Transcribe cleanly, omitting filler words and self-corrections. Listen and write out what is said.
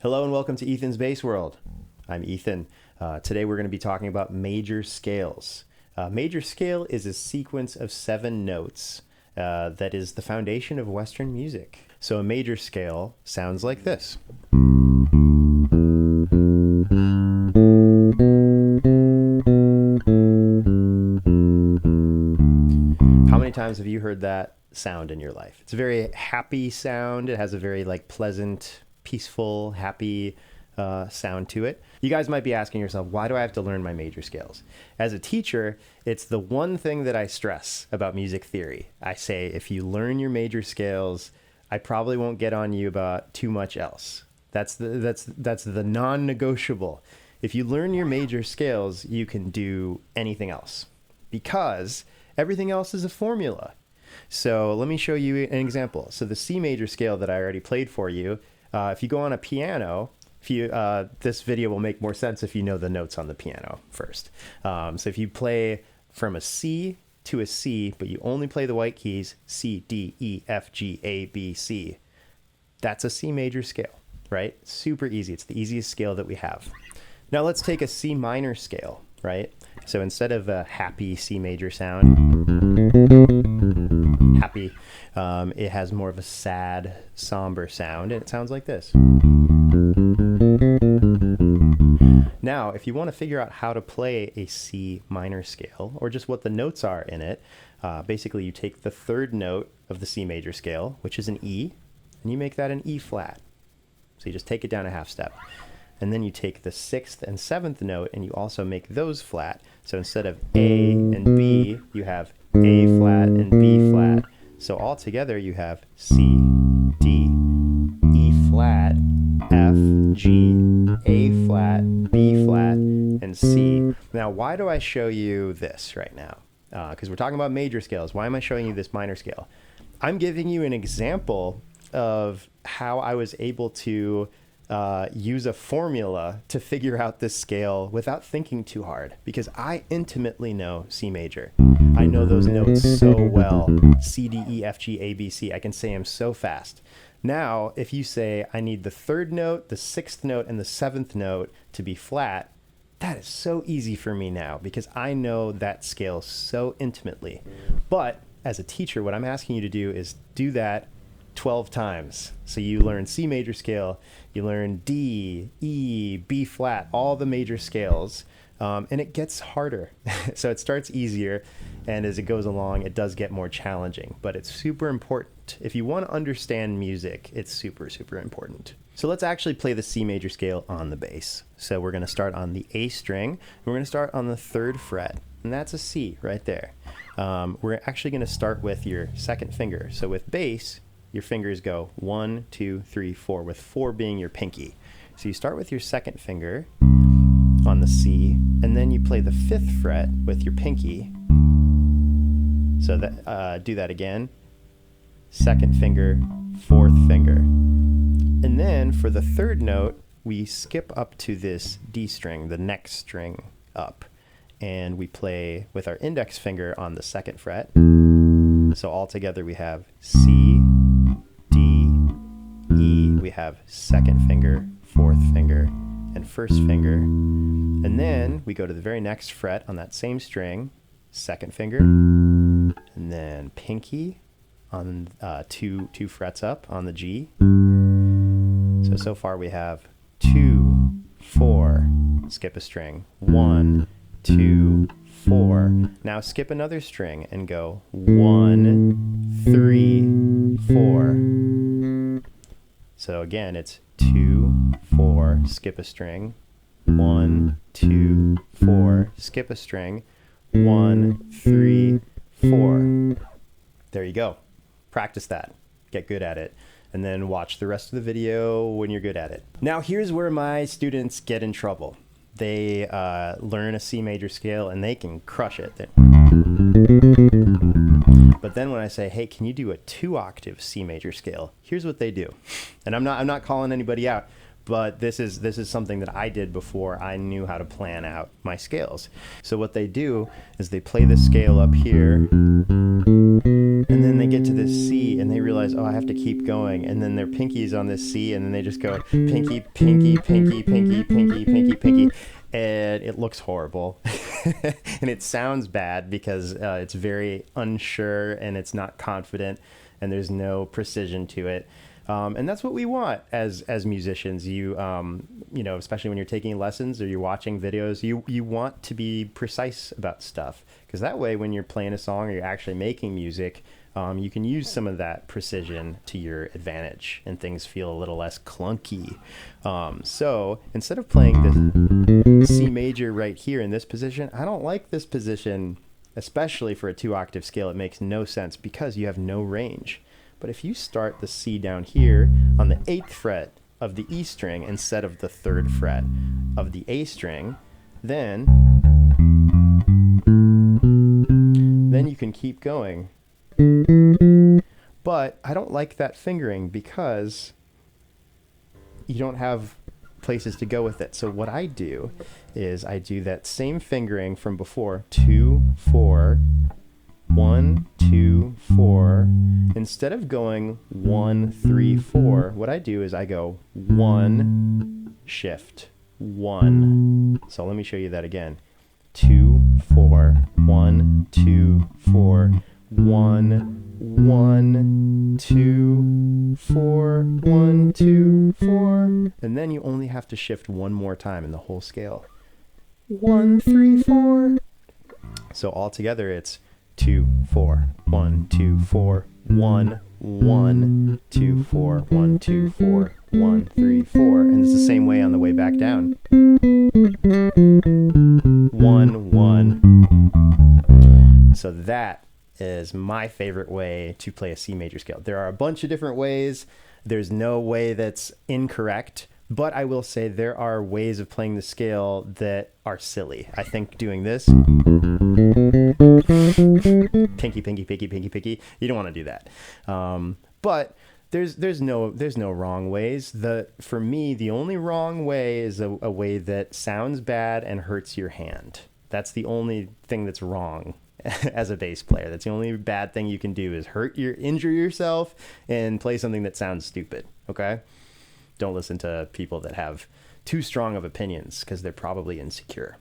Hello and welcome to Ethan's Bass World. I'm Ethan. Today we're going to be talking about major scales. Major scale is a sequence of 7 notes that is the foundation of Western music. So a major scale sounds like this. How many times have you heard that sound in your life? It's a very happy sound. It has a very pleasant, peaceful, happy sound to it. You guys might be asking yourself, why do I have to learn my major scales? As a teacher, it's the one thing that I stress about music theory. I say, if you learn your major scales, I probably won't get on you about too much else. That's the non-negotiable. If you learn your major scales, you can do anything else because everything else is a formula. So let me show you an example. So the C major scale that I already played for you, if you go on a piano, this video will make more sense if you know the notes on the piano first. So if you play from a C to a C, but you only play the white keys, C, D, E, F, G, A, B, C, that's a C major scale, right? Super easy. It's the easiest scale that we have. Now let's take a C minor scale, right? So instead of a happy C major sound, happy, it has more of a sad, somber sound, and it sounds like this. Now, if you want to figure out how to play a C minor scale, or just what the notes are in it, basically you take the third note of the C major scale, which is an E, and you make that an E flat. So you just take it down a half step. And then you take the 6th and 7th note and you also make those flat. So instead of A and B, you have A flat and B flat. So all together you have C, D, E flat, F, G, A flat, B flat, and C. Now, why do I show you this right now? Because we're talking about major scales. Why am I showing you this minor scale? I'm giving you an example of how I was able to use a formula to figure out this scale without thinking too hard, because I intimately know C major. I know those notes so well. C, D, E, F, G, A, B, C. I can say them so fast. Now, if you say I need the 3rd note, the 6th note, and the 7th note to be flat, that is so easy for me now because I know that scale so intimately. But as a teacher, what I'm asking you to do is do that 12 times. So you learn C major scale, you learn D, E, B flat, all the major scales, and it gets harder. So it starts easier, and as it goes along, it does get more challenging, but it's super important. If you want to understand music, it's super, super important. So let's actually play the C major scale on the bass. So we're going to start on the A string, and we're going to start on the 3rd fret, and that's a C right there. We're actually going to start with your 2nd finger. So with bass, your fingers go 1, 2, 3, 4, with 4 being your pinky. So you start with your 2nd finger on the C, and then you play the 5th fret with your pinky. So that do that again. 2nd finger, 4th finger. And then for the 3rd note, we skip up to this D string, the next string up, and we play with our index finger on the 2nd fret. So all together we have C, D, E, we have 2nd finger, 4th finger, and 1st finger. And then we go to the very next fret on that same string, 2nd finger, and then pinky on two frets up on the G. So far we have 2, 4, skip a string, 1, 2, 4. Now skip another string and go 1, 3, 4. So again, it's 2, 4, skip a string, 1, 2, 4, skip a string, 1, 3, 4. There you go. Practice that. Get good at it. And then watch the rest of the video when you're good at it. Now here's where my students get in trouble. They learn a C major scale and they can crush it. But then when I say, hey, can you do a 2-octave C major scale? Here's what they do. And I'm not calling anybody out, but this is something that I did before I knew how to plan out my scales. So what they do is they play the scale up here, and then they they get to this C and they realize, oh, I have to keep going. And then their pinky's on this C, and then they just go pinky, pinky, pinky, pinky, pinky, pinky, pinky. And it looks horrible. And it sounds bad because it's very unsure and it's not confident and there's no precision to it. And that's what we want as musicians. You know, especially when you're taking lessons or you're watching videos, you want to be precise about stuff, because that way when you're playing a song or you're actually making music, you can use some of that precision to your advantage and things feel a little less clunky. So instead of playing the C major right here in this position, I don't like this position, especially for a 2-octave scale. It makes no sense because you have no range. But if you start the C down here on the 8th fret of the E string instead of the 3rd fret of the A string, then you can keep going. But I don't like that fingering because you don't have places to go with it. So what I do is I do that same fingering from before, 2, 4, 1, 2, 4. Instead of going 1, 3, 4, what I do is I go 1, shift, 1. So let me show you that again. 2, 4, 1, 2, 4, 1, 1, 2, 4, 1, 2, 4. And then you only have to shift one more time in the whole scale. 1, 3, 4. So altogether it's 2, 4, 1, 2, 4, 1, 1, 2, 4, 1, 2, 4, 1, 3, 4. And it's the same way on the way back down. 1, 1. So that is my favorite way to play a C major scale. There are a bunch of different ways. There's no way that's incorrect, but I will say there are ways of playing the scale that are silly. I think doing this, pinky, pinky, pinky, pinky, pinky, you don't want to do that. But there's no wrong ways. For me, the only wrong way is a way that sounds bad and hurts your hand. That's the only thing that's wrong as a bass player. That's the only bad thing you can do, is injure yourself and play something that sounds stupid. Okay? Don't listen to people that have too strong of opinions, because they're probably insecure.